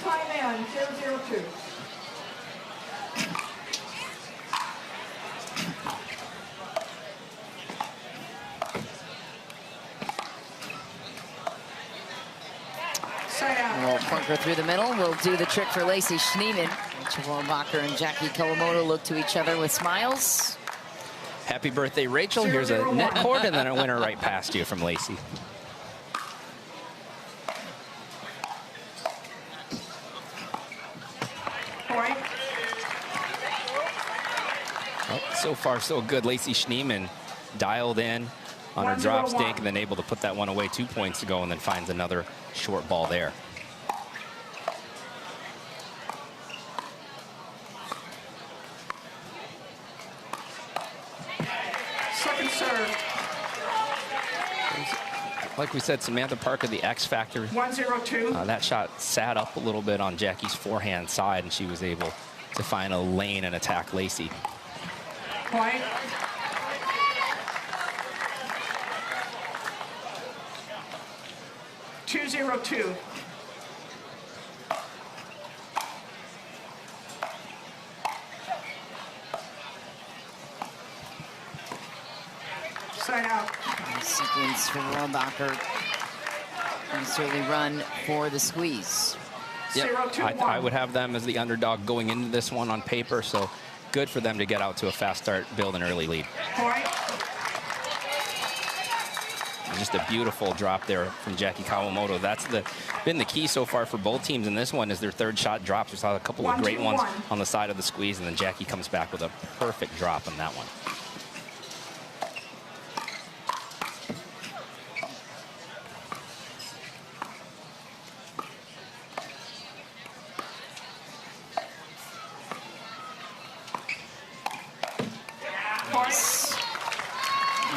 one-time man, 0-0-2. Well, Plunker through the middle will do the trick for Lacey Schneemann. Rohrabacher and Jackie Kawamoto look to each other with smiles. Happy birthday, Rachel. Here's a net cord and then a winner right past you from Lacey. Point. Well, so far, so good. Lacey Schneemann dialed in on her drop stake and then able to put that one away 2 points ago and then finds another short ball there. Second serve. Like we said, Samantha Parker, the X factor. 1-0-2. That shot sat up a little bit on Jackie's forehand side, and she was able to find a lane and attack Lacey. Point. Two 0-2. Side out. Sequence for Rohrabacher. And certainly run for the squeeze. Yep. 0-2-1. I would have them as the underdog going into this one on paper, so good for them to get out to a fast start, build an early lead. Point. And just a beautiful drop there from Jackie Kawamoto. That's been the key so far for both teams in this one is their third shot drops. We saw a couple of great ones on the side of the squeeze, and then Jackie comes back with a perfect drop on that one.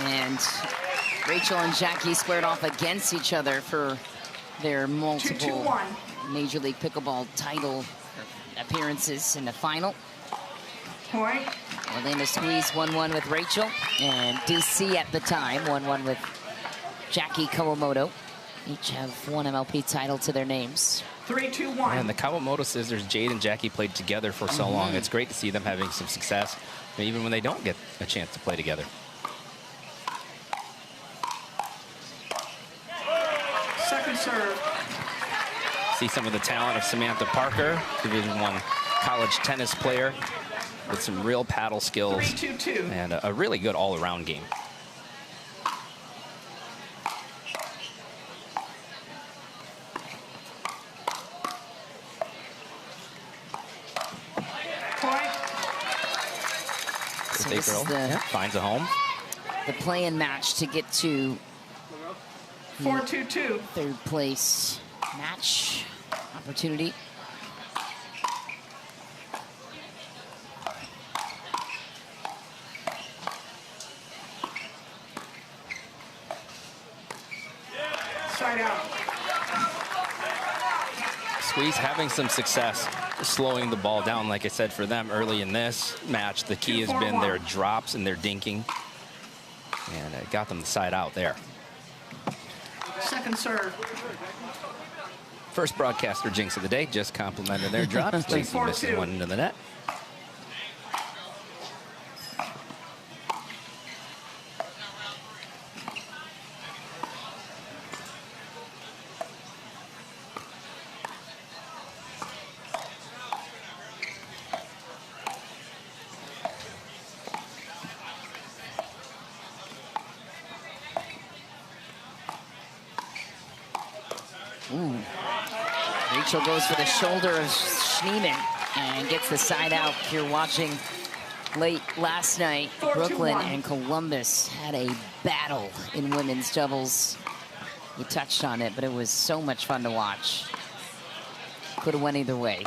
And Rachel and Jackie squared off against each other for their multiple 2-2-1. Major League Pickleball title appearances in the final. Point. Orlando squeeze 1-1 with Rachel, and DC at the time 1-1 with Jackie Kawamoto. Each have one MLP title to their names. 3-2-1. And the Kawamoto sisters, Jade and Jackie, played together for so long. It's great to see them having some success, even when they don't get a chance to play together. Second serve. See some of the talent of Samantha Parker, Division I college tennis player with some real paddle skills 3-2-2. and a really good all-around game. Point. So Birthday this girl is the finds a home. play-in match to get to 4-2-2. third place match opportunity. Side out. Squeeze having some success slowing the ball down, like I said, for them early in this match. The key has been their drops and their dinking, and it got them the side out there. Second serve. First broadcaster jinx of the day, just complimented their drops. Lacey misses one into the net. Ooh. Rachel goes for the shoulder of Schneemann and gets the side out. If you're watching late last night, Brooklyn and Columbus had a battle in women's doubles. You touched on it, but it was so much fun to watch. Could have went either way.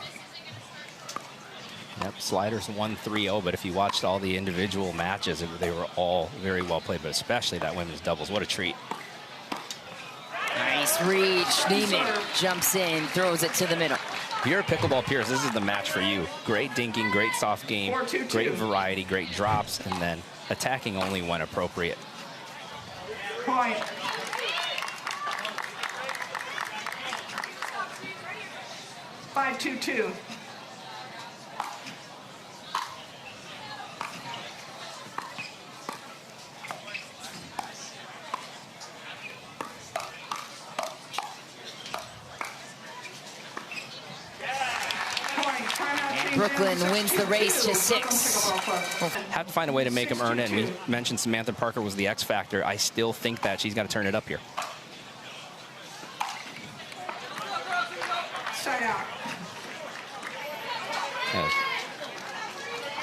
Yep, sliders 1-3-0, but if you watched all the individual matches, they were all very well played, but especially that women's doubles. What a treat. Nice read. Schneemann jumps in, throws it to the middle. If you're a pickleball peers, this is the match for you. Great dinking, great soft game, 4-2-2. great variety, great drops, and then attacking only when appropriate. Point. 5-2-2. Brooklyn wins the race to 6. Have to find a way to make him earn it. And we mentioned Samantha Parker was the X factor. I still think that she's got to turn it up here. Side out.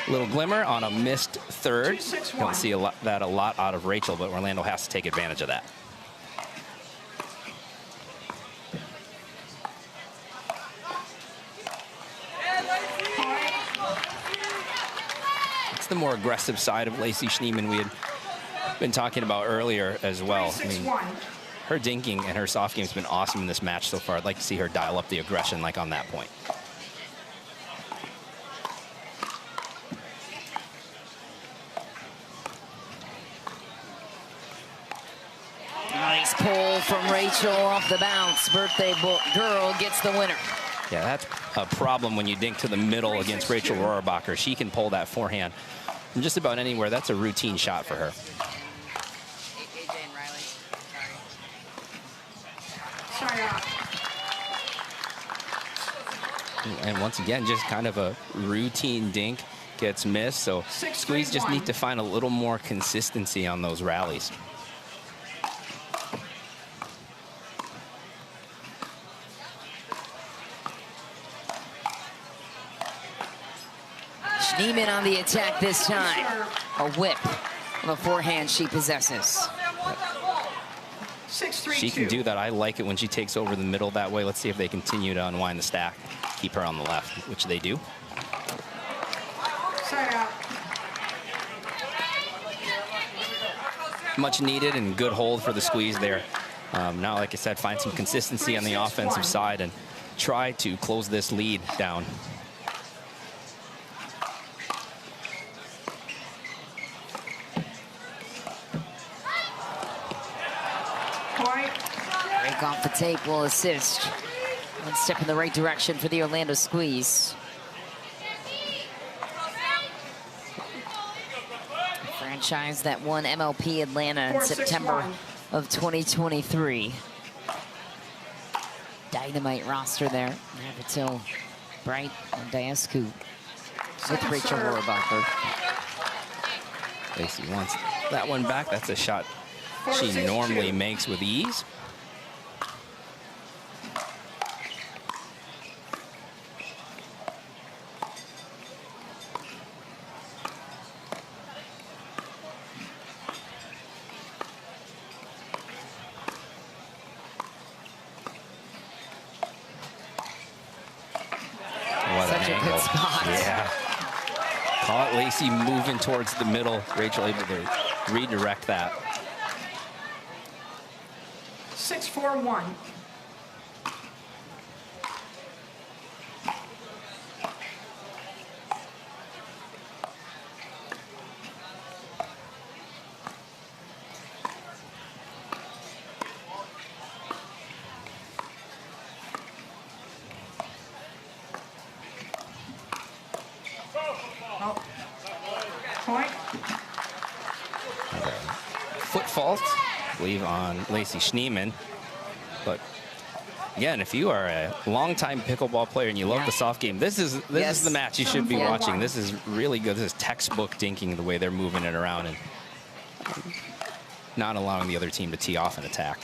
Little glimmer on a missed third. 2-6-1. Don't see that a lot out of Rachel, but Orlando has to take advantage of that. It's the more aggressive side of Lacey Schneemann we had been talking about earlier as well. I mean, her dinking and her soft game has been awesome in this match so far. I'd like to see her dial up the aggression like on that point. Nice pull from Rachel off the bounce. Birthday girl gets the winner. Yeah, that's a problem when you dink to the middle against Rachel Rohrabacher. She can pull that forehand from just about anywhere. That's a routine shot for her. Side out. And once again, just kind of a routine dink gets missed. So Squeeze just need to find a little more consistency on those rallies. Newman on the attack this time. A whip of a forehand she possesses. 6-3-2. She can do that. I like it when she takes over the middle that way. Let's see if they continue to unwind the stack. Keep her on the left, which they do. Side out. Much needed and good hold for the Squeeze there. Now, like I said, find some consistency on the offensive side and try to close this lead down. Break off the tape will assist. One step in the right direction for the Orlando Squeeze. The franchise that won MLP Atlanta in September of 2023. Dynamite roster there. Navratil, Bright, and Diascu with Rachel Rohrabacher. Lacey wants that one back. That's a shot she normally makes with ease. Such a good spot. Yeah. Caught Lacey moving towards the middle. Rachel able to redirect that. 6-4-1. Point. Foot fault, I believe, on Lacey Schneemann. But again, if you are a longtime pickleball player and you love the soft game, this is the match you should be watching. This is really good. This is textbook dinking, the way they're moving it around and not allowing the other team to tee off and attack.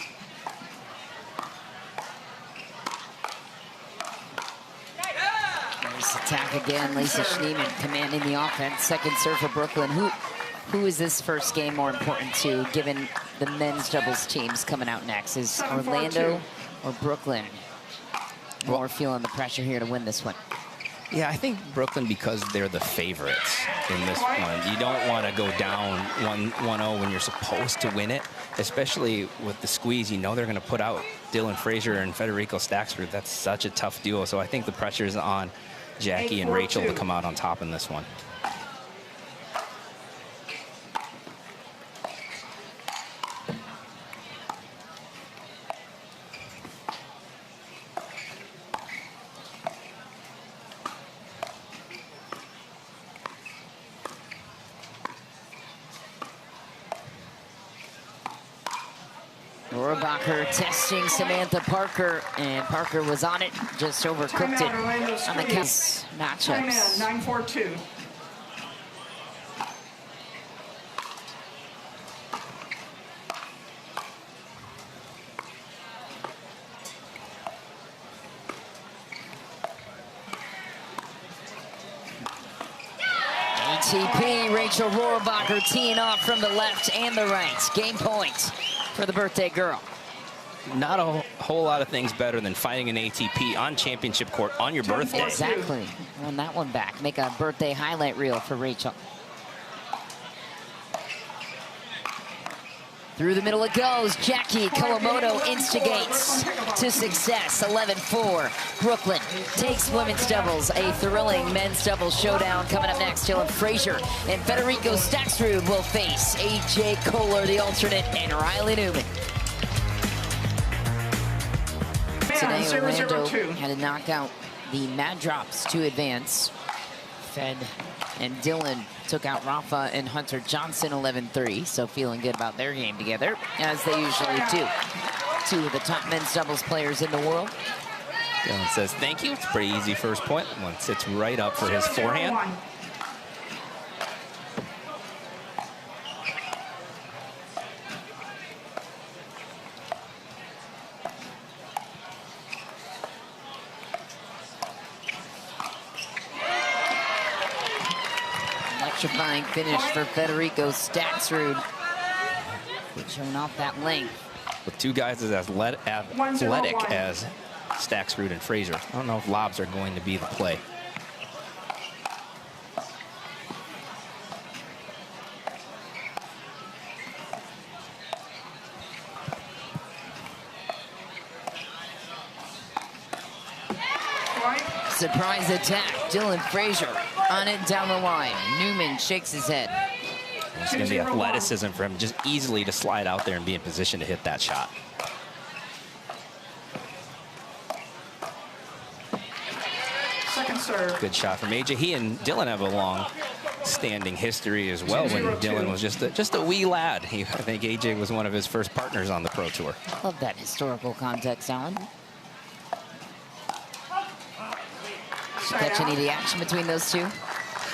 Nice attack again. Lacey Schneemann commanding the offense. Second serve for Brooklyn. Who is this first game more important to, given the men's doubles teams coming out next? Is Orlando or Brooklyn more feeling the pressure here to win this one? Yeah, I think Brooklyn, because they're the favorites in this one. You don't want to go down 1-0 when you're supposed to win it, especially with the Squeeze. You know they're going to put out Dylan Frazier and Federico Stakrsud. That's such a tough duo. So I think the pressure is on Jackie and Rachel to come out on top in this one. Rohrabacher testing Samantha Parker, and Parker was on it, just overcooked it on the matchups. 9-4-2. ATP, Rachel Rohrabacher teeing off from the left and the right. Game point for the birthday girl. Not a whole lot of things better than fighting an ATP on championship court on your birthday. Exactly. Run that one back. Make a birthday highlight reel for Rachel. Through the middle it goes. Jackie Kawamoto instigates to success. 11-4. Brooklyn takes women's doubles. A thrilling men's doubles showdown coming up next. Dylan Frazier and Federico Stakrsud will face AJ Koller, the alternate, and Riley Newman. Today, Orlando had to knock out the Mad Drops to advance. Fed and Dylan took out Rafa and Hunter Johnson 11-3, so feeling good about their game together, as they usually do. Two of the top men's doubles players in the world. Dylan says thank you. It's a pretty easy first point. One sits right up for his forehand. Electrifying finish for Federico Stakrsud. Showing off that length. With two guys as athletic as Stakrsud and Frazier. I don't know if lobs are going to be the play. Surprise attack. Dylan Frazier on it down the line. Newman shakes his head. It's going to be athleticism for him, just easily to slide out there and be in position to hit that shot. Second serve. Good shot from AJ. He and Dylan have a long-standing history as well. When Dylan was just a wee lad. I think AJ was one of his first partners on the Pro Tour. Love that historical context, Alan. Catch any of the action between those two?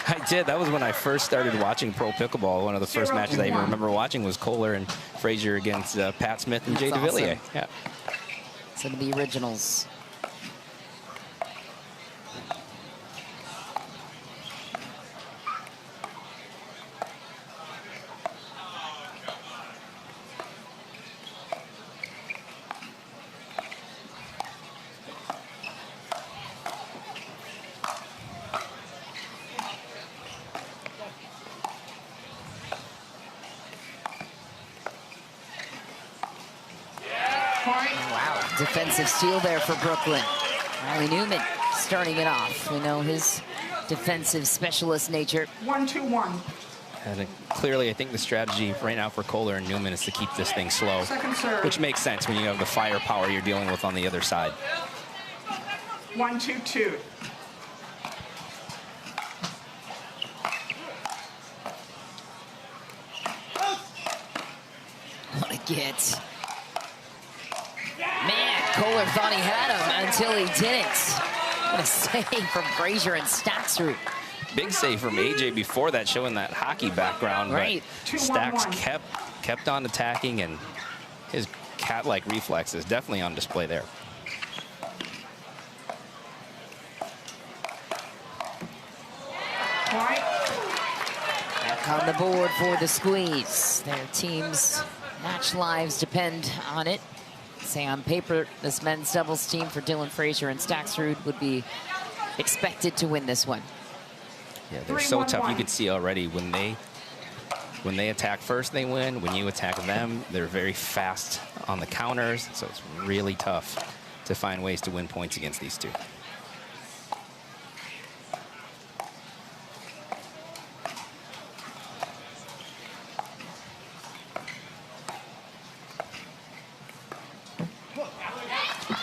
I did. That was when I first started watching Pro Pickleball. One of the first matches I even remember watching was Koller and Frazier against Pat Smith and Jay DeVilliers. Awesome. Yeah. Some of the originals. Wow, defensive steal there for Brooklyn. Riley Newman starting it off. We know his defensive specialist nature. 1-2-1. And clearly, I think the strategy right now for Koller and Newman is to keep this thing slow, Second serve. which makes sense when you have the firepower you're dealing with on the other side. 1-2-2. What a get. Man, Koller thought he had him until he didn't. What a save from Frazier and Stakrsud. Big save from AJ before that, showing that hockey background. Right. But Stacks kept on attacking, and his cat-like reflex is definitely on display there. Back on the board for the squeeze. Their team's match lives depend on it. Say on paper, this men's doubles team for Dylan Frazier and Stakrsud would be expected to win this one. Yeah, they're so tough. You could see already when they attack first, they win. When you attack them, they're very fast on the counters. So it's really tough to find ways to win points against these two.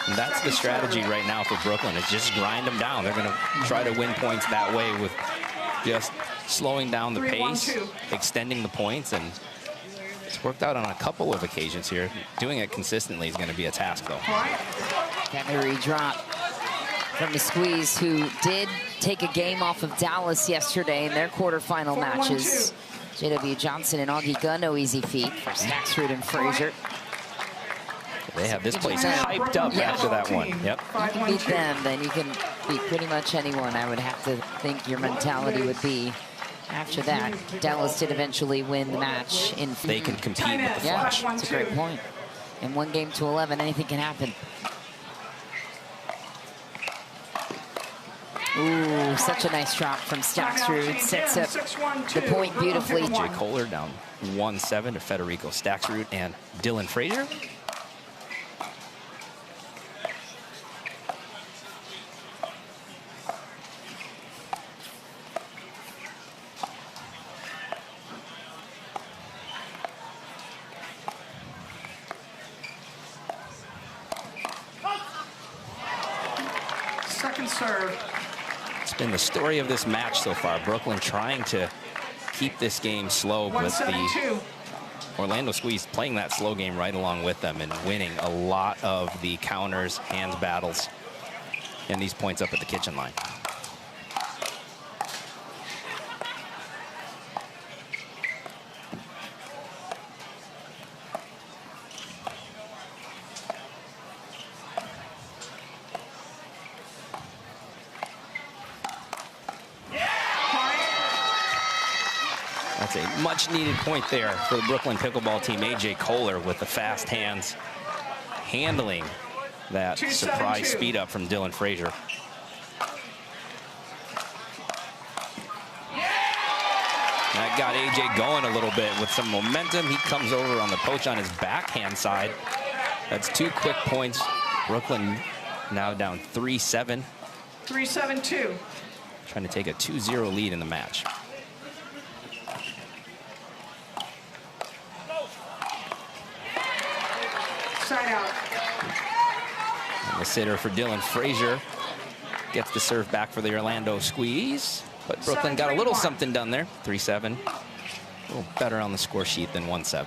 And that's the strategy right now for Brooklyn, is just grind them down. They're going to try to win points that way with just slowing down the pace, extending the points, and It's worked out on a couple of occasions here. Doing it consistently is going to be a task, though. Battery drop from the Squeeze, who did take a game off of Dallas yesterday in their quarterfinal matches. J.W. Johnson and Augie Gunn, no easy feat for Stakrsud and Frazier. They have this place hyped up after that one. Yep. You can beat them, then you can beat pretty much anyone. I would have to think your mentality would be after that. Dallas did eventually win the match. They can compete with the yeah, Flash. that's a great point. In 1 game to 11, anything can happen. Ooh, such a nice drop from Stakrsud. Sets up the point beautifully. AJ Koller down 1-7 to Federico Stakrsud and Dylan Frazier. Second serve. It's been the story of this match so far. Brooklyn trying to keep this game slow, but the Orlando Squeeze playing that slow game right along with them and winning a lot of the counters, hands battles, and these points up at the kitchen line. That's a much-needed point there for the Brooklyn pickleball team. AJ Koller with the fast hands, handling that surprise speed up from Dylan Frazier. That got AJ going a little bit with some momentum. He comes over on the poach on his backhand side. That's 2 quick points. Brooklyn now down 3-7. 3-7-2. Trying to take a 2-0 lead in the match. Side out. And the sitter for Dylan Frazier gets the serve back for the Orlando Squeeze. But Brooklyn got a little something done there. 3-7. A little better on the score sheet than 1-7.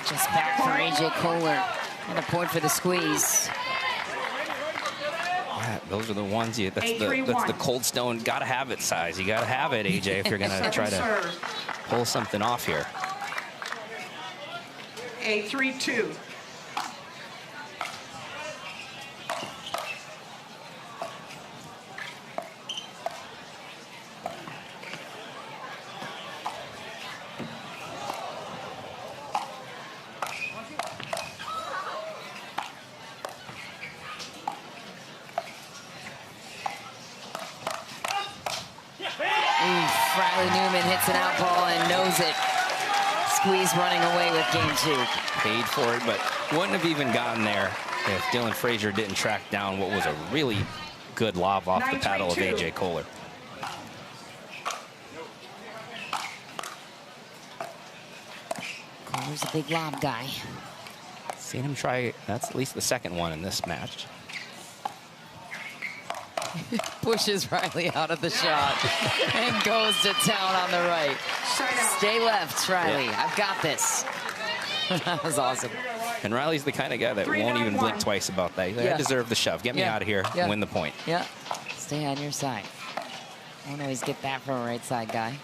Just back for AJ Koller. And a point for the Squeeze. Yeah, those are the ones that's the Cold Stone gotta have it size. You gotta have it, AJ, if you're gonna try to pull something off here. 8-3-2. Newman hits an out ball and knows it. Squeeze running away with game 2. Paid for it, but wouldn't have even gotten there if Dylan Frazier didn't track down what was a really good lob off the paddle of AJ Koller. Koller's a big lob guy. Seen him try, that's at least the second one in this match. Pushes Riley out of the shot and goes to town on the right. Stay left, Riley. Yeah. I've got this. That was awesome. And Riley's the kind of guy that won't even blink twice about that. I deserve the shove. Get me out of here. Win the point. Yeah. Stay on your side. Won't always get that from a right side guy.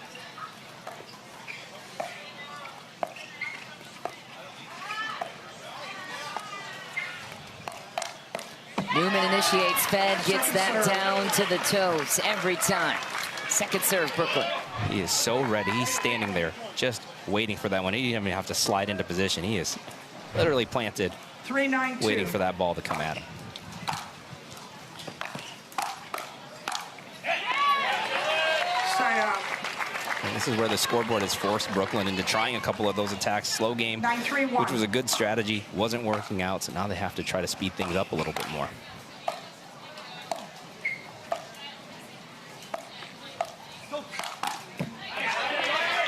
Newman initiates, Fed gets that down to the toes every time. Second serve, Brooklyn. He is so ready. He's standing there just waiting for that one. He didn't even have to slide into position. He is literally planted, 3-9-2. waiting for that ball to come at him. Side out. And this is where the scoreboard has forced Brooklyn into trying a couple of those attacks. Slow game, 9-3-1. which was a good strategy. Wasn't working out, so now they have to try to speed things up a little bit more.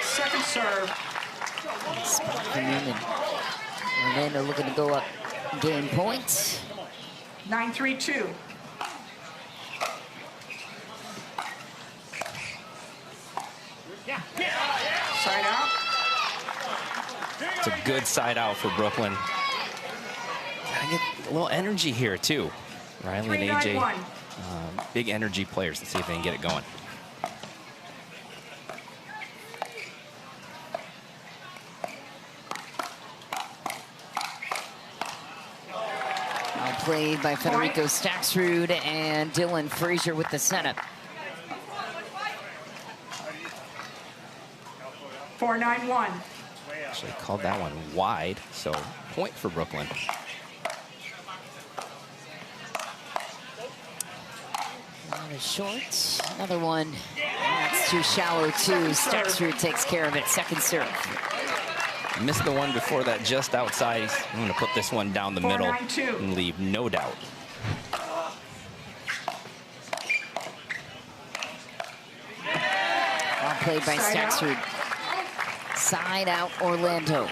Second serve. Orlando looking to go up game point. 9-3-2. Side out. It's a good side out for Brooklyn. Gotta get a little energy here, too. Riley and AJ, 3-9-1. big energy players. Let's see if they can get it going. Well played by Federico Stakrsud and Dylan Frazier with the setup. 4-9-1. Actually called that one wide, so point for Brooklyn. Short, another one. That's too shallow too. Stakrsud takes care of it. Second serve. Missed the one before that just outside. I'm going to put this one down the middle 4-9-2. and leave no doubt. Well played by Side out. Stakrsud. Side out Orlando.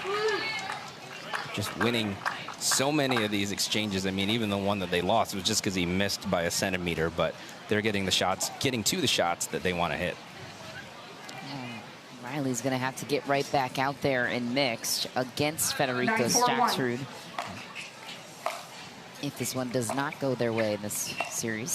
Just winning so many of these exchanges. I mean, even the one that they lost was just because he missed by a centimeter, but they're getting the shots, getting to the shots that they want to hit. Riley's going to have to get right back out there and mixed against Federico 9-4-1. Stakrsud. If this one does not go their way in this series.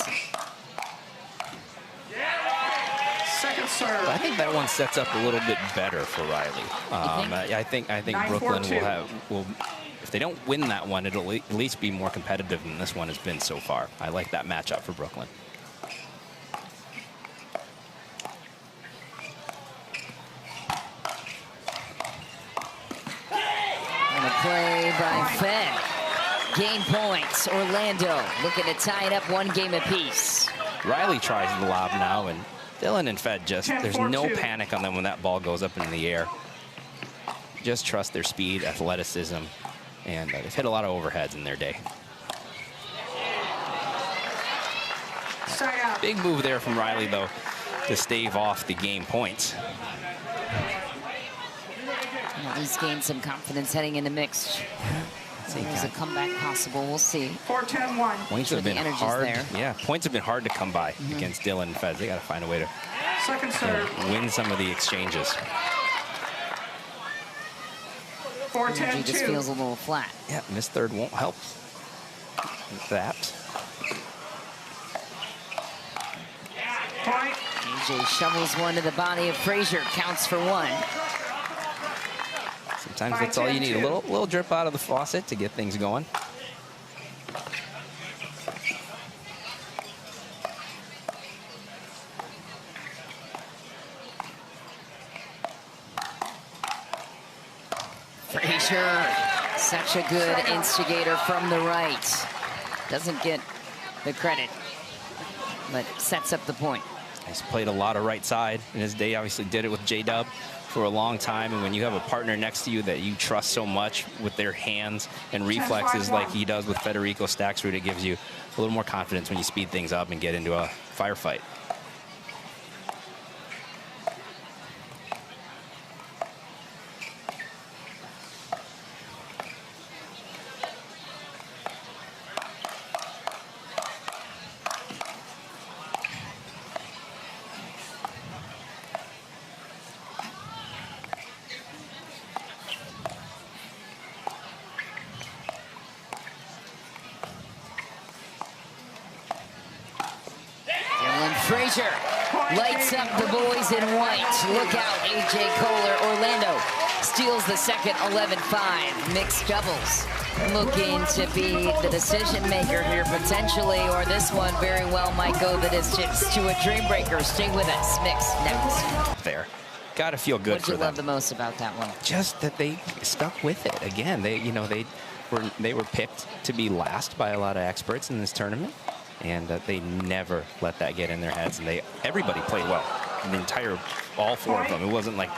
Second serve. I think that one sets up a little bit better for Riley. I think 9-4-2. Brooklyn will if they don't win that one, it'll at least be more competitive than this one has been so far. I like that matchup for Brooklyn. And a play by Fed. Game points, Orlando looking to tie it up one game apiece. Riley tries the lob now, and Dylan and Fed just, there's no 10-4-2. panic on them when that ball goes up in the air. Just trust their speed, athleticism, and they've hit a lot of overheads in their day. Side out. Big move there from Riley, though, to stave off the game points. At least gain some confidence heading into mixed. There's a comeback possible. We'll see. 4-10-1. Points Sure have the been energy's hard. there. Yeah, points have been hard to come by against Dylan and Fed. They got to find a way to Second serve. win some of the exchanges. Energy just feels 4-10-2. a little flat. Yeah, missed third won't help with that. Point. AJ shovels one to the body of Frazier. Counts for one. Sometimes that's all you need, a 5-10-2. little drip out of the faucet to get things going. Frazier, such a good instigator from the right. Doesn't get the credit, but sets up the point. He's played a lot of right side in his day. Obviously did it with J-Dub for a long time. And when you have a partner next to you that you trust so much with their hands and reflexes 10-5-1. like he does with Federico Stakrsud, it gives you a little more confidence when you speed things up and get into a firefight. Dylan Frazier lights up the boys in white. Look out, AJ Koller. Orlando steals the second 11-5. Mixed doubles. Looking to be the decision maker here potentially, or this one very well might go the distance to a dream breaker. Stay with us. Mixed next. There. Got to feel good What for did you them. love the most about that one? Just that they stuck with it. Again, they were picked to be last by a lot of experts in this tournament, and they never let that get in their heads. And everybody played well. All four of them. It wasn't like,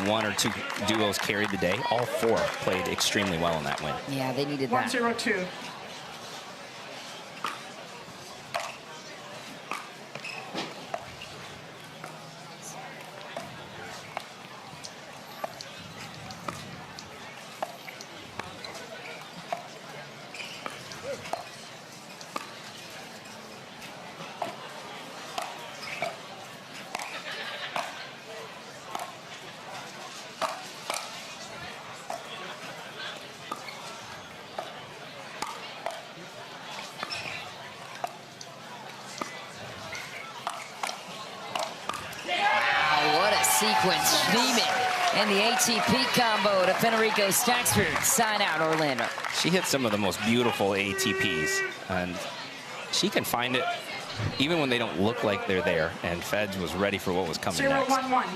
one or two duos carried the day. All four played extremely well in that win. Yeah, they needed that. 1-0-2. Brooklyn, Schneemann, and the ATP combo to Federico Stakrsud. Side out, Orlando. She hit some of the most beautiful ATPs, and she can find it even when they don't look like they're there, and Feds was ready for what was coming 0, next. 1, 1.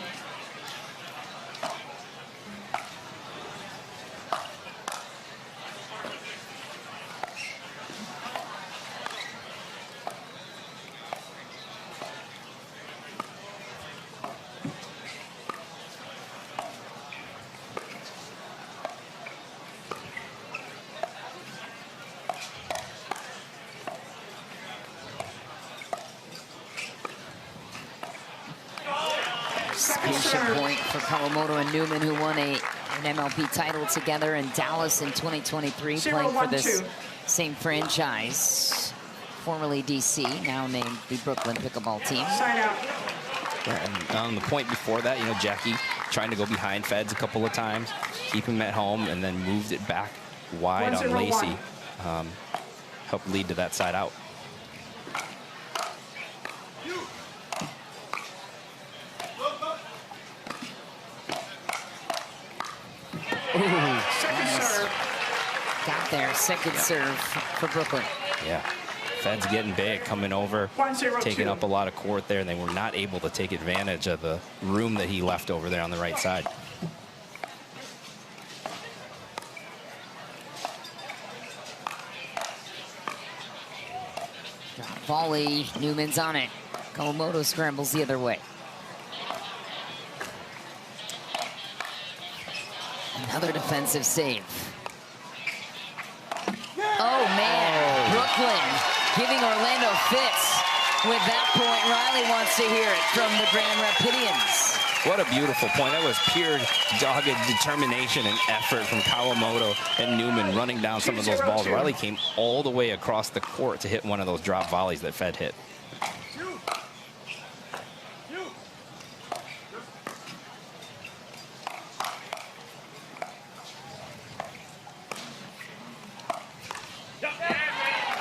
Patient point for Kawamoto and Newman, who won an MLP title together in Dallas in 2023, 0, playing for 1, this 2. same franchise, formerly DC, now named the Brooklyn Pickleball team. Side out. Yeah, and on the point before that, you know, Jackie trying to go behind Feds a couple of times, keep him at home, and then moved it back wide 1, on 0, Lacey. 1. Helped lead to that side out. Second serve. Got there, second serve for Brooklyn. Yeah. Feds getting big, coming over, 1, 0, taking 2. up a lot of court there, and they were not able to take advantage of the room that he left over there on the right side. Drop volley, Newman's on it. Kawamoto scrambles the other way. Another defensive save. Oh, man. Brooklyn giving Orlando fits. With that point, Riley wants to hear it from the Grand Rapidians. What a beautiful point. That was pure dogged determination and effort from Kawamoto and Newman running down some of those balls. Riley came all the way across the court to hit one of those drop volleys that Fed hit.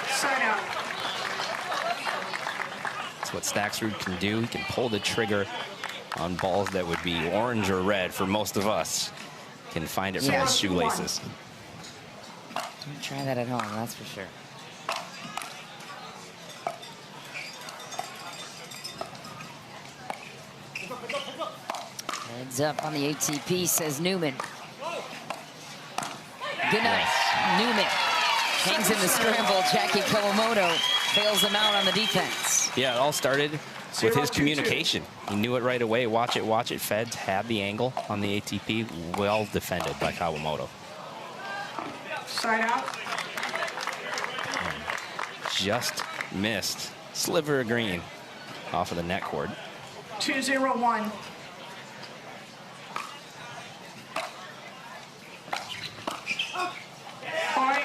Side out. That's what Stakrsud can do. He can pull the trigger on balls that would be orange or red for most of us. Can find it from his shoelaces. Don't try that at home, that's for sure. Heads up on the ATP, says Newman. Good night, Newman. Hangs in the scramble. Jackie Kawamoto bails him out on the defense. Yeah, it all started with his communication. He knew it right away. Watch it, watch it. Feds had the angle on the ATP. Well defended by Kawamoto. Side out. Just missed. Sliver of green off of the net cord. 2, 0, 1. Point.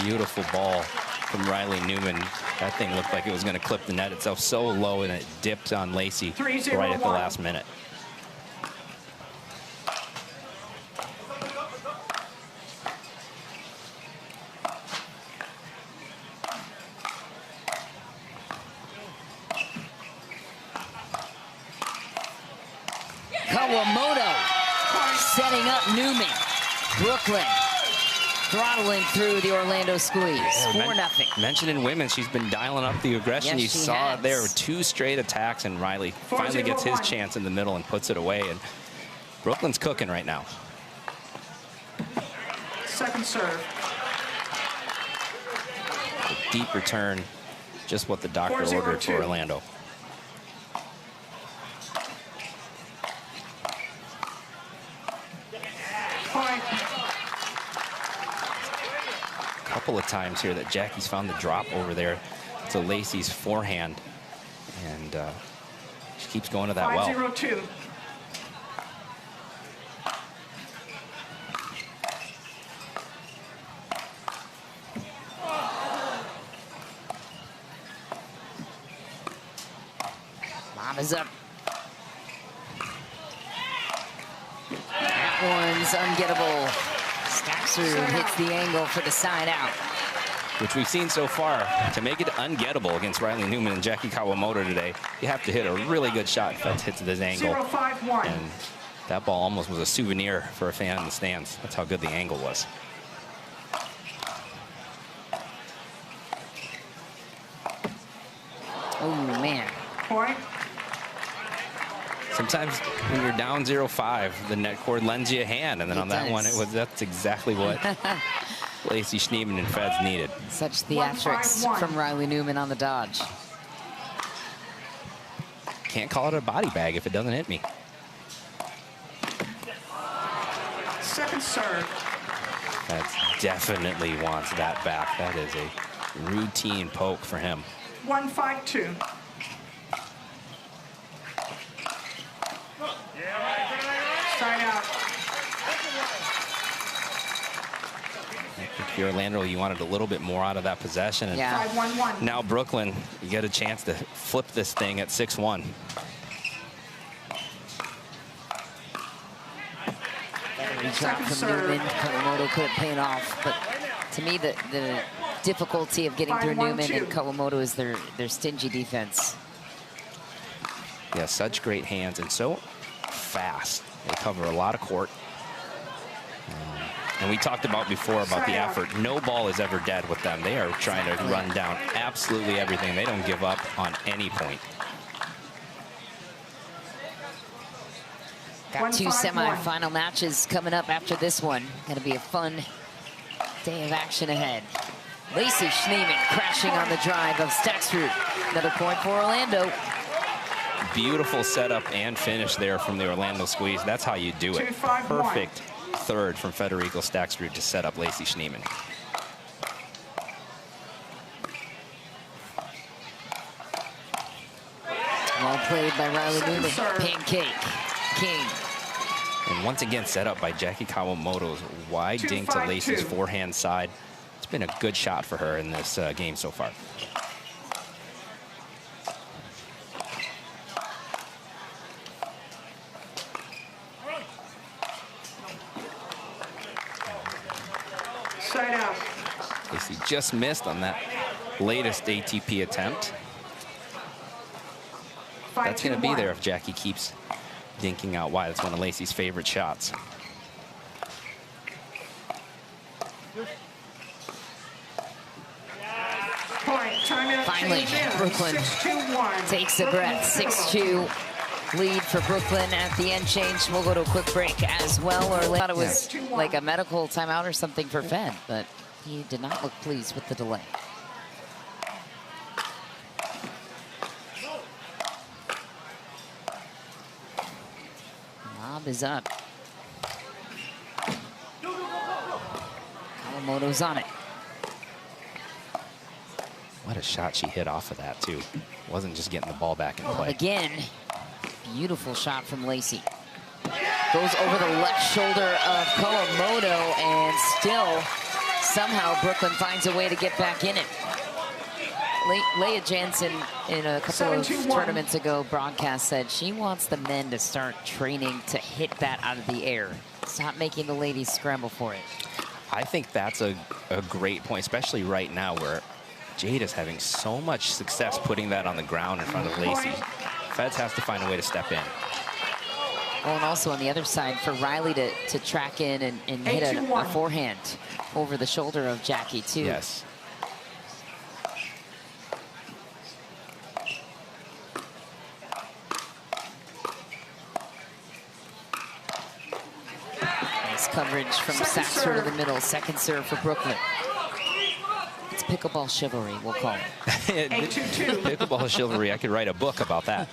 Beautiful ball from Riley Newman. That thing looked like it was going to clip the net itself so low, and it dipped on Lacey 3, 0, right at the 1. last minute. Kawamoto setting up Newman. Brooklyn throttling through the Orlando squeeze. 4-0. Mentioning women, she's been dialing up the aggression. Yes, You she saw has. it there. 2 straight attacks, and Riley finally gets his 4-0-1. chance in the middle and puts it away. And Brooklyn's cooking right now. Second serve. A deep return, just what the doctor 4-0-2. ordered for Orlando. Point. Couple of times here that Jackie's found the drop over there to Lacey's forehand, and she keeps going to that 5, well. 0, 2. Lob is up. That one's ungettable. Stakrsud hits the angle for the side out. which we've seen so far, to make it ungettable against Riley Newman and Jackie Kawamoto today, you have to hit a really good shot. Feds hits this angle. 0-5-1. And that ball almost was a souvenir for a fan in the stands. That's how good the angle was. Oh, man. Point. Sometimes when you're down 0-5, the net cord lends you a hand, and then on that one, that's exactly what Lacey Schneemann and Feds needed. Such theatrics 1-5-1. from Riley Newman on the dodge. Can't call it a body bag if it doesn't hit me. Second serve. Feds definitely wants that back. That is a routine poke for him. 1-5-2. Side out. If you're Orlando, you wanted a little bit more out of that possession. And Yeah. 5-1-1. now Brooklyn, you get a chance to flip this thing at 6-1. Shot Second from serve. Newman. Kawamoto couldn't pay it off. But to me, the difficulty of getting through 5-1-2. Newman and Kawamoto is their stingy defense. Yeah, such great hands and so fast. They cover a lot of court. And we talked about before about the effort. No ball is ever dead with them. They are trying to run down absolutely everything. They don't give up on any point. Got two 1-5-1. semifinal matches coming up after this one. Going to be a fun day of action ahead. Lacey Schneemann crashing on the drive of Stakrsud. Another point for Orlando. Beautiful setup and finish there from the Orlando squeeze. That's how you do it. 2-5-1. Perfect third from Federico Stakrsud to set up Lacey Schneemann. Well played by Riley Second Newman. serve. Pancake. King. And once again set up by Jackie Kawamoto's wide dink to 2-5-2. Lacey's forehand side. It's been a good shot for her in this game so far. Side out. Lacey just missed on that latest ATP attempt. That's going to be 5-2-1. there if Jackie keeps dinking out wide. That's one of Lacey's favorite shots. Point. Timeout. Finally, change in. Brooklyn 6-2-1. Takes a breath. 6-2 lead for Brooklyn at the end change. We'll go to a quick break as well. Or I thought it was like a medical timeout or something for Fed, but he did not look pleased with the delay. Lob is up. Kawamoto's on it. What a shot she hit off of that, too. Wasn't just getting the ball back in play. Again, beautiful shot from Lacey. Goes over the left shoulder of Kawamoto, and still, somehow, Brooklyn finds a way to get back in it. Leah Jansen, in a couple of 7-2-1. tournaments ago, broadcast said she wants the men to start training to hit that out of the air. Stop making the ladies scramble for it. I think that's a great point, especially right now where Jade is having so much success putting that on the ground in front of Lacey. Feds has to find a way to step in. Oh, and also on the other side, for Riley to track in and hit a 8-2-1. forehand over the shoulder of Jackie, too. Yes. Nice coverage from Second Stakrsud serve. to the middle. Second serve for Brooklyn. It's pickleball chivalry, we'll call it. 8-2-2. Pickleball chivalry, I could write a book about that.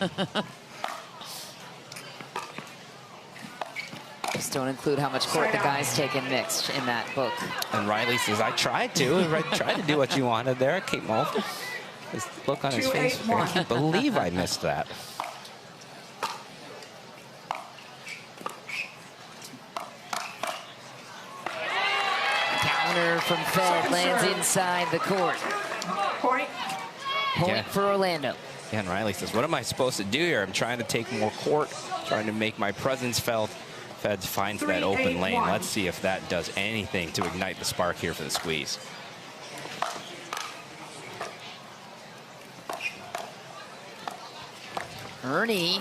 Just don't include how much court the guys take in mixed in that book. And Riley says, I tried to do what you wanted there. Kate Mulder. This look on his face. I 2-8-1. can't believe I missed that. Counter from Fed, Second lands serve. inside the court. Point. Point Yeah. for Orlando. Yeah, and Riley says, what am I supposed to do here? I'm trying to take more court, trying to make my presence felt. Feds finds that open lane. 3-8-1. Let's see if that does anything to ignite the spark here for the squeeze. Ernie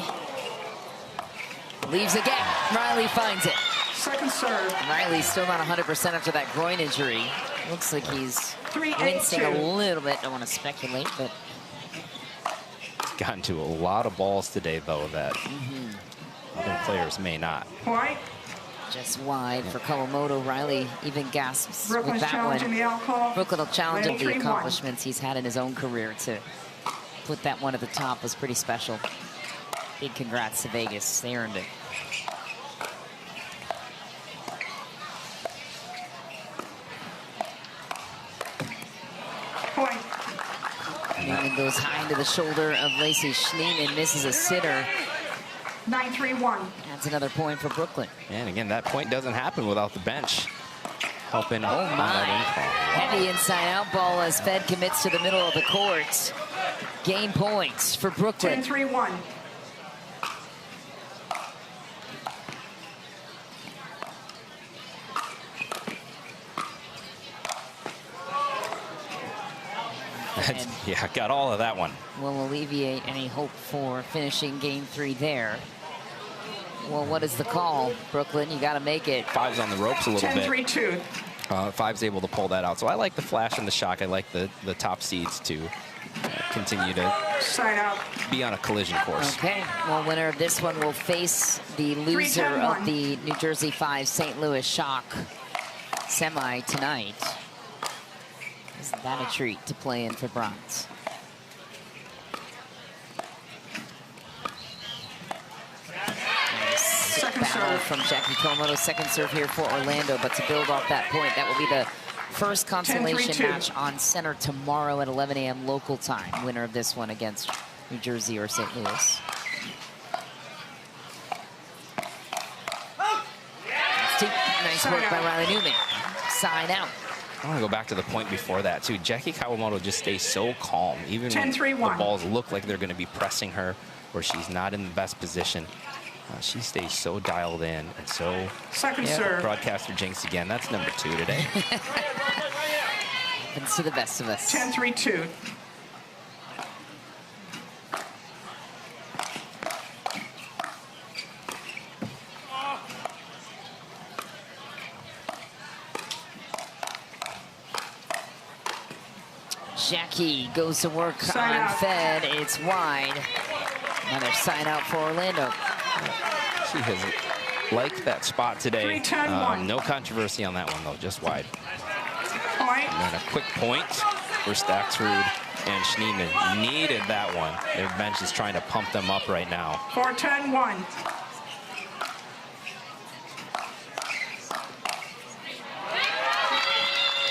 leaves again. Riley finds it. Second serve. Riley's still not 100% after that groin injury. Looks like he's 3-8-2. wincing a little bit. Don't want to speculate, but Gotten to a lot of balls today, though, that other players may not. Point. just wide for Kawamoto. Riley even gasps Brooklyn's with that challenging one. the alcohol. Brooklyn will challenge him. The 3-1. accomplishments he's had in his own career to put that one at the top was pretty special. Big congrats to Vegas. They earned it. Point. Newman goes high into the shoulder of Lacey Schneemann, misses a sitter. 9-3-1. That's another point for Brooklyn. And again, that point doesn't happen without the bench helping. Oh on my. that infall. Heavy inside out ball as Fed commits to the middle of the court. Game points for Brooklyn. 10-3-1. Yeah, got all of that one. Will alleviate any hope for finishing game 3 there. Well, what is the call, Brooklyn? You got to make it. Five's on the ropes a little bit. 10-3-2. Five's able to pull that out. So I like the flash and the shock. I like the top seeds to continue to Side out. be on a collision course. Okay, well, winner of this one will face the loser 3-10-1. of the New Jersey 5 St. Louis Shock semi tonight. Isn't that a treat to play in for bronze? Second Battle serve. from Jackie Kawamoto. Second serve here for Orlando, but to build off that point, that will be the first consolation 10-3-2. match on center tomorrow at 11 a.m. local time. Winner of this one against New Jersey or St. Louis. Nice work by Riley Newman. Side out. I want to go back to the point before that, too. Jackie Kawamoto just stays so calm, even when 10-3-1. the balls look like they're going to be pressing her or she's not in the best position. She stays so dialed in and so... Second serve. Broadcaster jinx again. That's number 2 today. Happens to the best of us. 10-3-2. Jackie goes to work Side on out. Fed. It's wide. Another side out for Orlando. She has liked that spot today. 3-10-1. No controversy on that one, though. Just wide. Point. And then a quick point for Stakrsud and Schneemann. Needed that one. Their bench is trying to pump them up right now. 4-10-1.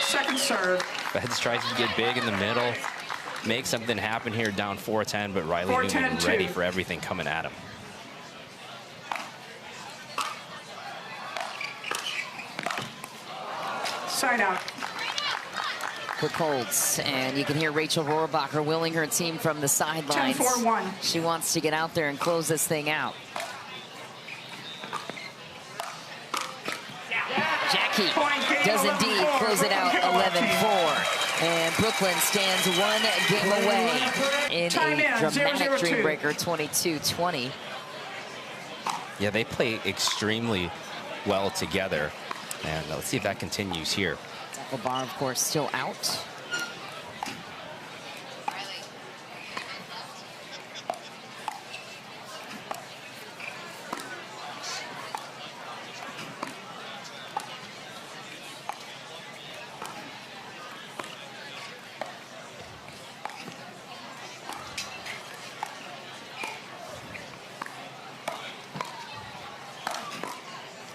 Second serve. Feds tries to get big in the middle, make something happen here down 4-10, but Riley Newman 4-10-2. ready for everything coming at him. Side out. Quick holds, and you can hear Rachel Rohrabacher willing her team from the sidelines. 10-4-1. She wants to get out there and close this thing out. Jackie Point. does indeed close it out 11-4. And Brooklyn stands one game away in Time in, a dramatic 0-0-2. dream breaker, 22-20. Yeah, they play extremely well together. And let's see if that continues here. Bar, of course, still out.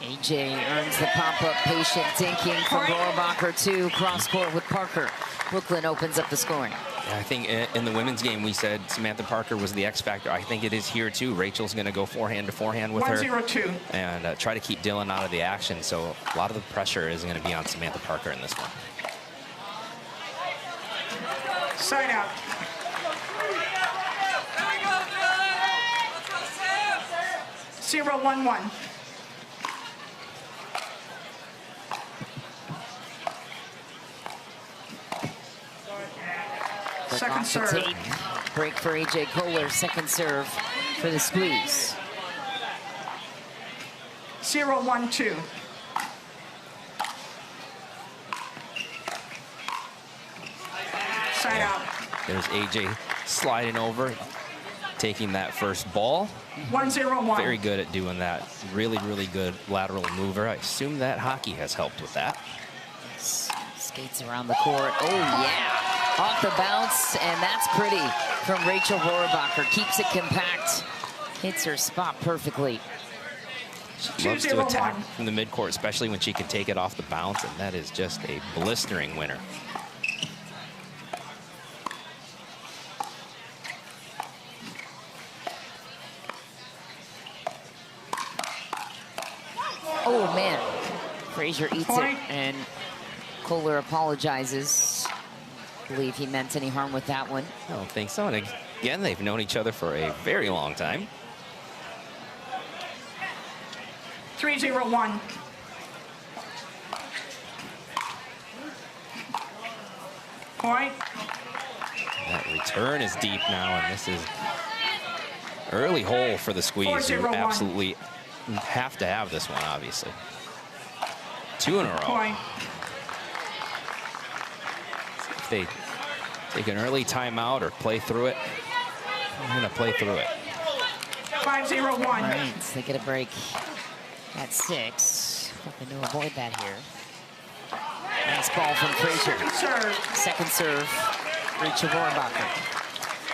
AJ earns the pop-up, patient dinking from Rohrabacher to cross-court with Parker. Brooklyn opens up the scoring. Yeah, I think in the women's game, we said Samantha Parker was the X factor. I think it is here, too. Rachel's going to go forehand to forehand with her 1-0-2. and try to keep Dylan out of the action. So a lot of the pressure is going to be on Samantha Parker in this one. Side out. Zero, 1-1. Click Second off the serve. tape. Break for AJ Koller. Second serve for the squeeze. 0-1-2. Side out. There's AJ sliding over, taking that first ball. 1-0-1. Very good at doing that. Really, really good lateral mover. I assume that hockey has helped with that. Skates around the court. Oh, yeah. Off the bounce, and that's pretty from Rachel Rohrabacher. Keeps it compact. Hits her spot perfectly. She loves to attack from the midcourt, especially when she can take it off the bounce, and that is just a blistering winner. Oh, man. Frazier eats it, and Koller apologizes. I believe he meant any harm with that one. I don't think so. And again, they've known each other for a very long time. 3-0-1. Point. That return is deep now, and this is early hole for the squeeze. You absolutely have to have this one, obviously. 2 in a row. Point. If they take an early timeout or play through it, I'm going to play through it. 5-0-1. Right, so they get a break at 6. Hoping to avoid that here. Nice ball from Frazier. Second serve, Rachel Rohrabacher.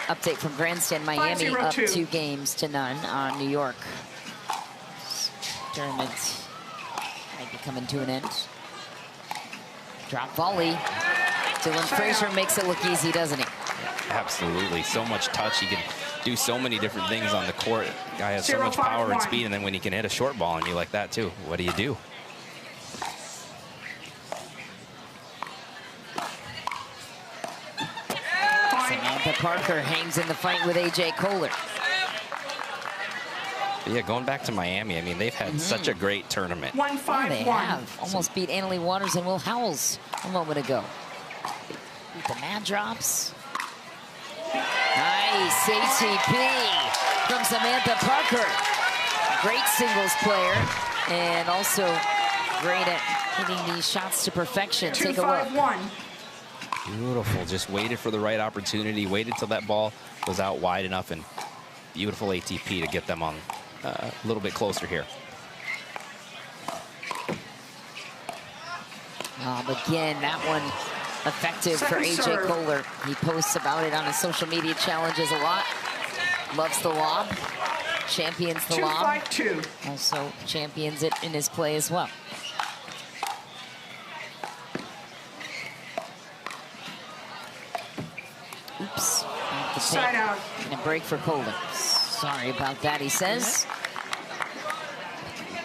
Update from Grandstand Miami, 5-0-2. up 2 games to none on New York. Tournament might be coming to an end. Drop volley. Dylan Frazier makes it look easy, doesn't he? Absolutely. So much touch. He can do so many different things on the court. Guy has so much power and speed, and then when he can hit a short ball on you like that too, what do you do? Samantha Parker hangs in the fight with AJ Koller. Yeah, going back to Miami, I mean, they've had such a great tournament. 1-5-1. They have. Almost beat Annalie Waters and Will Howells a moment ago. Beat the mad drops. Nice ATP from Samantha Parker. Great singles player, and also great at hitting these shots to perfection. Take a look. 2-5-1. Beautiful. Just waited for the right opportunity, waited till that ball was out wide enough, and beautiful ATP to get them on a little bit closer here. Again, that one effective for AJ Koller. He posts about it on his social media challenges a lot. Loves the lob, champions the lob. 2-5-2. Also champions it in his play as well. Oops. Side out. And a break for Goldin. Sorry about that, he says.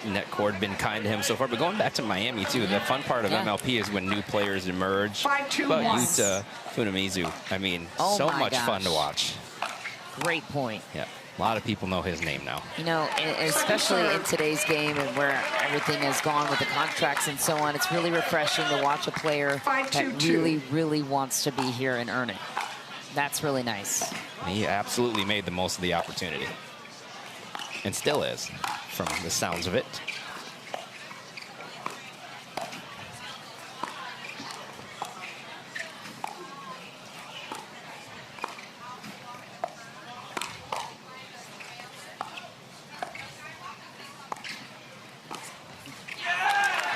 Net cord been kind to him so far, but going back to Miami too, the fun part of MLP is when new players emerge. 5-2-1. But Yuta Funamizu, I mean, so much fun to watch. Great point. Yeah, a lot of people know his name now. You know, especially in today's game and where everything has gone with the contracts and so on, it's really refreshing to watch a player that really, really wants to be here and earn it. That's really nice. He absolutely made the most of the opportunity. And still is, from the sounds of it.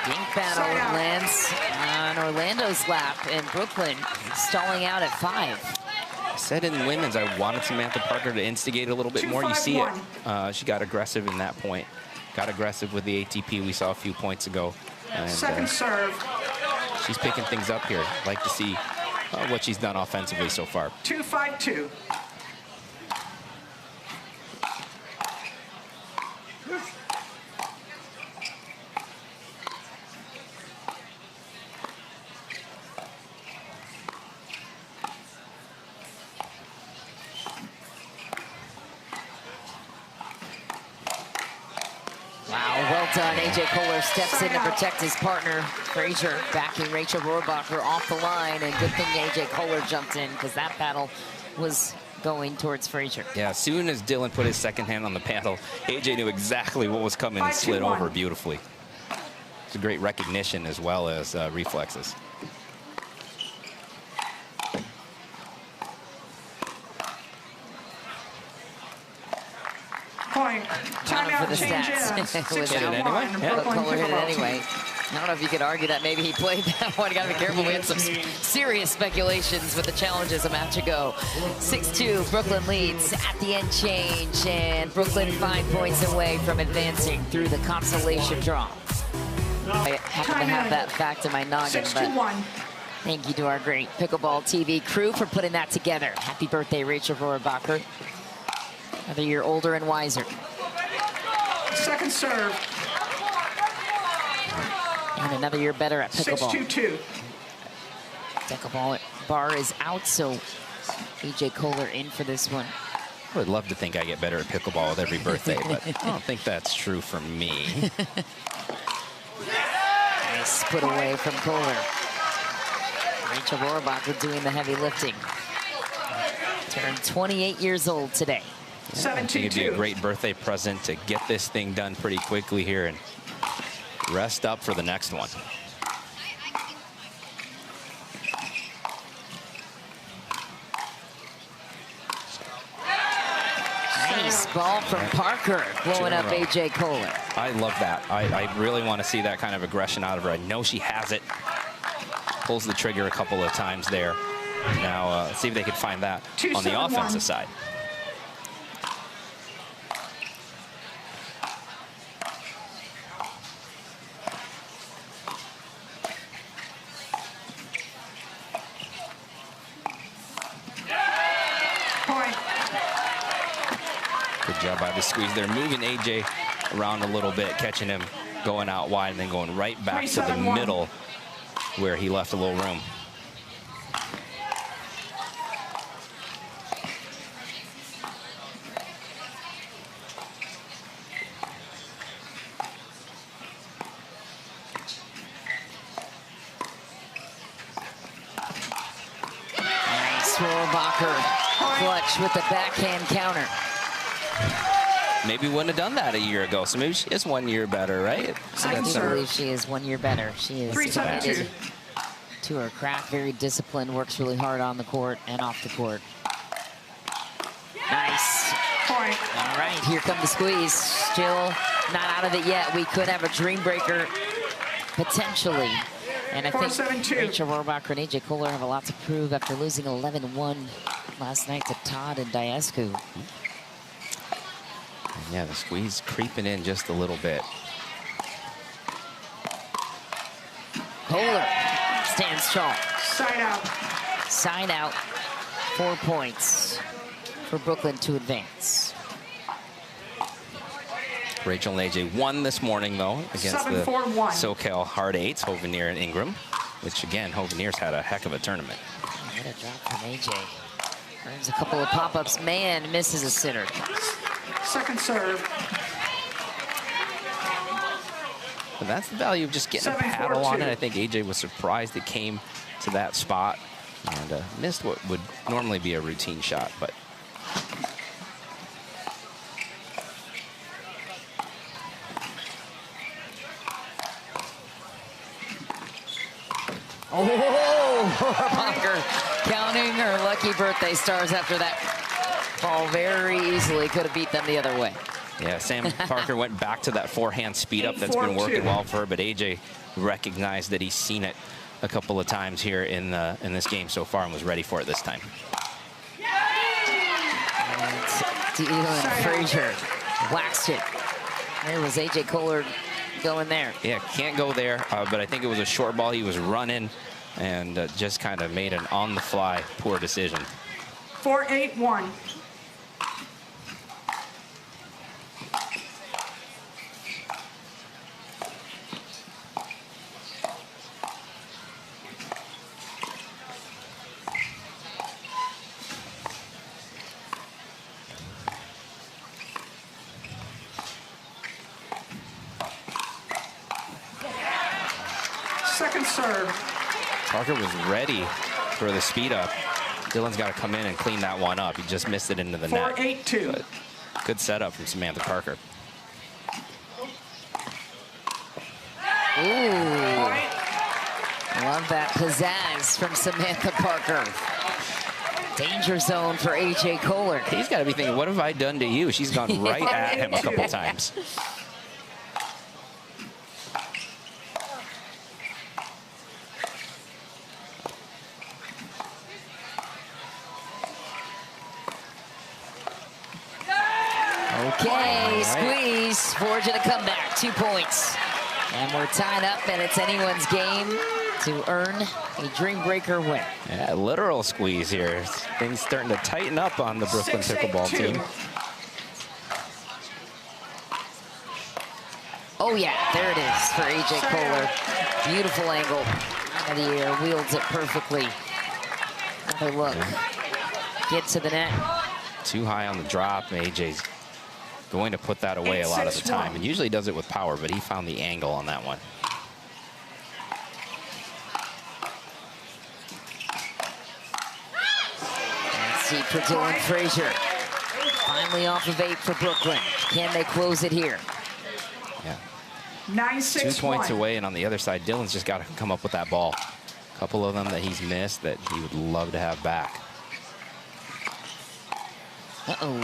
Dink battle lands on Orlando's lap, and Brooklyn stalling out at 5. I said in women's, I wanted Samantha Parker to instigate a little bit more. You see it. She got aggressive in that point. Got aggressive with the ATP we saw a few points ago. And, Second serve. She's picking things up here. Like to see what she's done offensively so far. 2-5-2. Well done. AJ Koller steps in to protect his partner. Frazier backing Rachel Rohrabacher off the line, and good thing AJ Koller jumped in because that battle was going towards Frazier. Yeah, as soon as Dylan put his second hand on the paddle, AJ knew exactly what was coming and slid over beautifully. It's a great recognition as well as reflexes. Point. Timeout, for the change stats. in. 6 Hit it anyway. Yeah. But Brooklyn Koller hit it Pickleball anyway. team. I don't know if you could argue that maybe he played that one. Got to be careful. We had some serious speculations with the challenges a match ago. 6-2, Brooklyn leads at the end change, and Brooklyn 5 points away from advancing through the consolation draw. I happen to have that fact in my noggin, but 6-1. thank you to our great Pickleball TV crew for putting that together. Happy birthday, Rachel Rohrabacher. Another year older and wiser. Second serve. And another year better at pickleball. 6-2-2. Pickleball bar is out, so AJ Koller in for this one. I would love to think I get better at pickleball with every birthday, but I don't think that's true for me. Nice put away from Koller. Rachel Rohrabacher doing the heavy lifting. Turned 28 years old today. Yeah, I think it'd be a great birthday present to get this thing done pretty quickly here and rest up for the next one. Nice ball from Parker, blowing up AJ Koller. I love that. I really want to see that kind of aggression out of her. I know she has it. Pulls the trigger a couple of times there. Now, see if they can find that on the offensive side. Good job by the squeeze there, moving AJ around a little bit, catching him going out wide and then going right back to the middle where he left a little room. Nice Rohrabacher clutch with the backhand counter. Maybe wouldn't have done that a year ago, so maybe she is 1 year better, right? I do believe she is 1 year better. She is committed to her craft, very disciplined, works really hard on the court and off the court. Nice. All right, here come the squeeze. Still not out of it yet. We could have a dream breaker potentially. And I think Rachel Rohrabacher and AJ Koller have a lot to prove after losing 11-1 last night to Todd and Diascu. Yeah, the squeeze creeping in just a little bit. Koller stands tall. Side out. Side out. 4 points for Brooklyn to advance. Rachel and AJ won this morning, though, against the 7-4-1. SoCal Hard Eights, Hovenier and Ingram, which, again, Hovenier's had a heck of a tournament. What a drop from AJ. Earns a couple of pop-ups. Man, misses a sitter. Second serve. But that's the value of just getting a paddle on it. I think AJ was surprised it came to that spot and missed what would normally be a routine shot, but Rohrabacher counting her lucky birthday stars after that fall very easily. Could have beat them the other way. yeah, Sam Parker went back to that forehand speed up that's been working well for her, but AJ recognized that he's seen it a couple of times here in this game so far and was ready for it this time. And Frazier waxed it. There was AJ Koller going there. Yeah, can't go there, but I think it was a short ball. He was running and just kind of made an on-the-fly poor decision. 4-8-1. Second serve. Parker was ready for the speed up. Dylan's got to come in and clean that one up. He just missed it into the net. 4-8-2. But good setup from Samantha Parker. Ooh. Love that pizzazz from Samantha Parker. Danger zone for AJ Koller. He's got to be thinking, what have I done to you? She's gone right at him a couple times. Okay, squeeze. Forge a comeback, 2 points. And we're tied up, and it's anyone's game to earn a Dream Breaker win. Yeah, literal squeeze here. Things starting to tighten up on the Brooklyn Pickleball team. Oh yeah, there it is for AJ Koller. Beautiful angle out of the air, wields it perfectly. Another look. Get to the net. Too high on the drop. AJ's going to put that away a lot of the time, and usually does it with power, but he found the angle on that one. Let's see for Dylan Frazier. Finally off of 8 for Brooklyn. Can they close it here? Yeah. 9-6-1. 2 points away, and on the other side, Dylan's just got to come up with that ball. A couple of them that he's missed that he would love to have back. Uh-oh.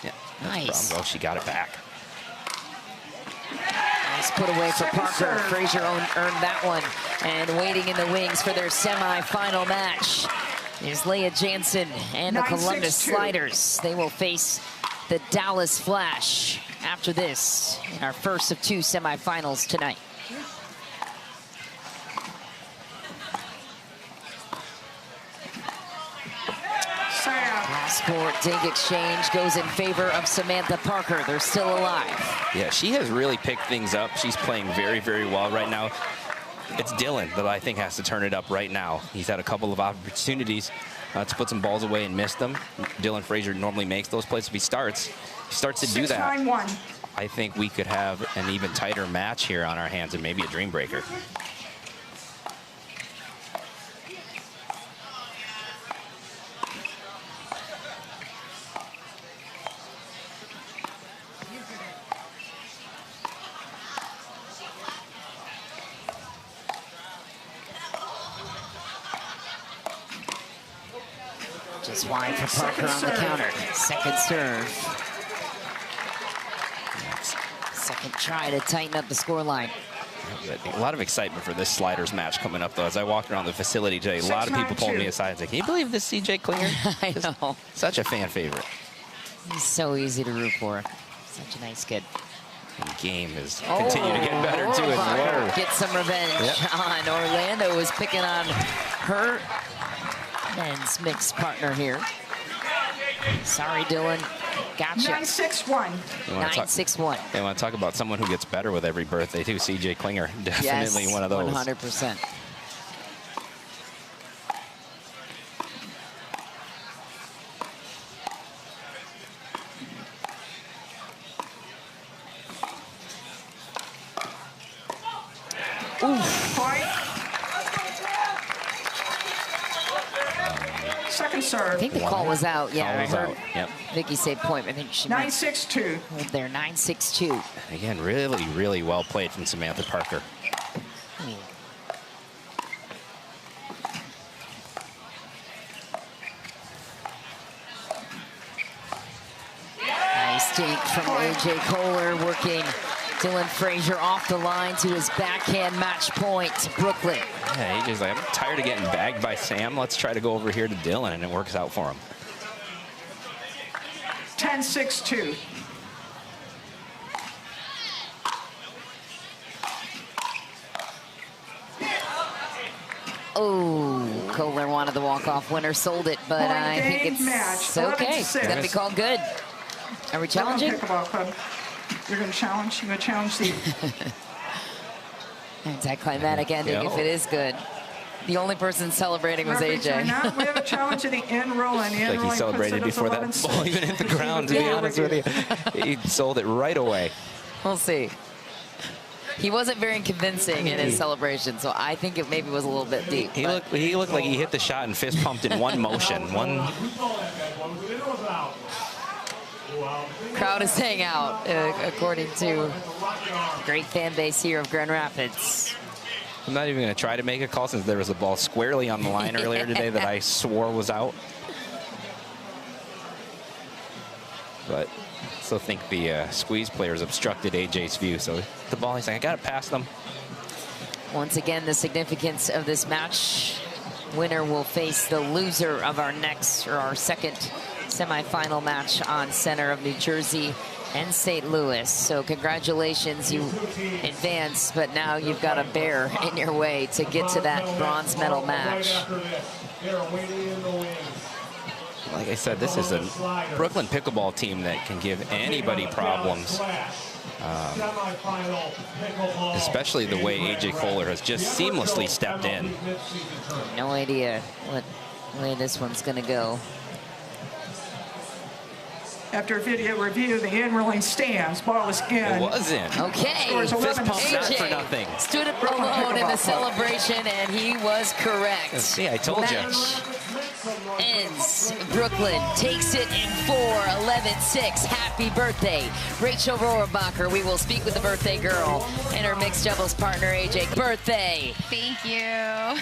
Yeah. Nice. Oh, she got it back. Nice put away for Parker. Frazier earned that one. And waiting in the wings for their semi-final match is Leah Jansen and the Columbus Sliders. They will face the Dallas Flash after this in our first of 2 semifinals tonight. Cross-court dig exchange goes in favor of Samantha Parker. They're still alive. Yeah, she has really picked things up. She's playing very, very well right now. It's Dylan that I think has to turn it up right now. He's had a couple of opportunities to put some balls away and missed them. Dylan Frazier normally makes those plays. If he starts to do that, I think we could have an even tighter match here on our hands and maybe a dream breaker. Just wide for Parker on the counter. Second serve. Second try to tighten up the scoreline. A lot of excitement for this sliders match coming up, though. As I walked around the facility today, a lot of people pulled me aside and said, "Can you believe this CJ Klinger?" I know. Such a fan favorite. He's so easy to root for. Such a nice kid. And the game is continuing to get better, too, as well. Get some revenge on Orlando, was picking on her men's mixed partner here. Sorry, Dylan. Gotcha. 9-6-1. 9-6-1. They want to talk about someone who gets better with every birthday, too. CJ Klinger, definitely one of those. 100%. Second serve. I think the call was out. Yeah, Call was out. Yep. Vicky said point. I think she 9-6-2. hold there. 9-6-2. Again, really, really well played from Samantha Parker. Nice take from AJ Koller, working Dylan Frazier off the line to his backhand match point to Brooklyn. Yeah, AJ's like, I'm tired of getting bagged by Sam. Let's try to go over here to Dylan, and it works out for him. 10-6-2. Oh, Koller wanted the walk-off winner, sold it, but I think it's okay. It's going to be called good. Are we challenging? Pickleball club. You're going to challenge? You're going to challenge the... Anticlimactic ending if it is good. The only person celebrating was AJ. We have a challenge to the in roll, and the in Like he celebrated before that ball even hit the ground, to be honest with you. He sold it right away. We'll see. He wasn't very convincing in his celebration, so I think it maybe was a little bit deep. He looked like he hit the shot and fist pumped in one motion. Crowd is staying out, according to great fan base here of Grand Rapids. I'm not even going to try to make a call since there was a ball squarely on the line earlier today that I swore was out. But I still think the squeeze players obstructed AJ's view. So the ball, he's like, I got it past them. Once again, the significance of this match. Winner will face the loser of our second semifinal match on center of New Jersey and St. Louis. So congratulations, you advanced, but now you've got a bear in your way to get to that bronze medal match. Like I said, this is a Brooklyn pickleball team that can give anybody problems. Especially the way AJ Koller has just seamlessly stepped in. No idea what way this one's going to go. After video review, the in-rolling stands. Ball is in. It was in. Okay. Scores 11 to Fist pump, not 6. for nothing. Stood it alone in the celebration, and he was correct. See, I told you. Match ends. Brooklyn takes it in 4, 11-6. Happy birthday, Rachel Rohrabacher. We will speak with the birthday girl and her mixed doubles partner, AJ. Birthday. Thank you.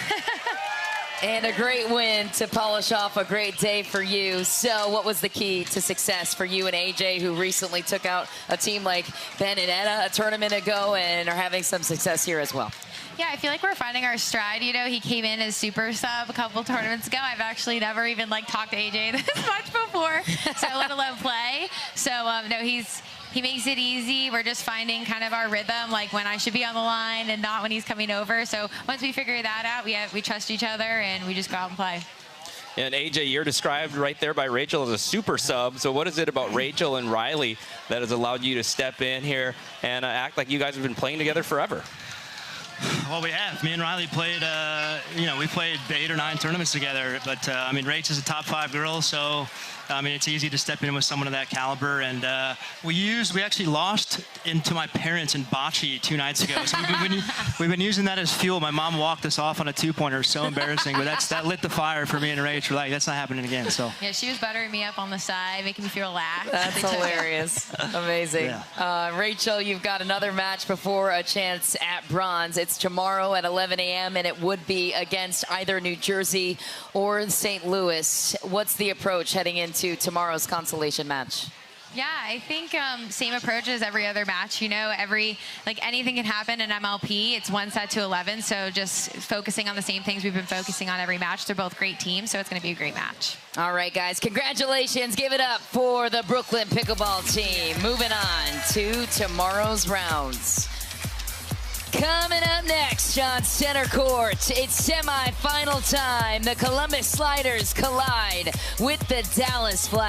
And a great win to polish off a great day for you. So what was the key to success for you and AJ, who recently took out a team like Benedetta a tournament ago and are having some success here as well? Yeah, I feel like we're finding our stride. You know, he came in as super sub a couple tournaments ago. I've actually never even talked to AJ this much before, so let alone play. So no, he makes it easy. We're just finding kind of our rhythm, like when I should be on the line and not when he's coming over. So once we figure that out, we trust each other and we just go out and play. And AJ, you're described right there by Rachel as a super sub. So what is it about Rachel and Riley that has allowed you to step in here and act like you guys have been playing together forever? Well, we have. Me and Riley played, we played 8 or 9 tournaments together. But, I mean, Rach is a top 5 girl, so, I mean, it's easy to step in with someone of that caliber. And we actually lost into my parents in bocce 2 nights ago. So we've been using that as fuel. My mom walked us off on a 2-pointer. So embarrassing. But that lit the fire for me and Rach. We're like, that's not happening again. So Yeah, she was buttering me up on the side, making me feel relaxed. That's hilarious. Amazing. Yeah. Rachel, you've got another match before a chance at bronze. It's tomorrow at 11 a.m. and it would be against either New Jersey or St. Louis. What's the approach heading into tomorrow's consolation match? Yeah, I think same approach as every other match. You know, anything can happen in MLP. It's 1 set to 11, so just focusing on the same things we've been focusing on every match. They're both great teams, so it's going to be a great match. All right, guys, congratulations. Give it up for the Brooklyn pickleball team. Moving on to tomorrow's rounds. Coming up next on center court, it's semi-final time. The Columbus Sliders collide with the Dallas Flash.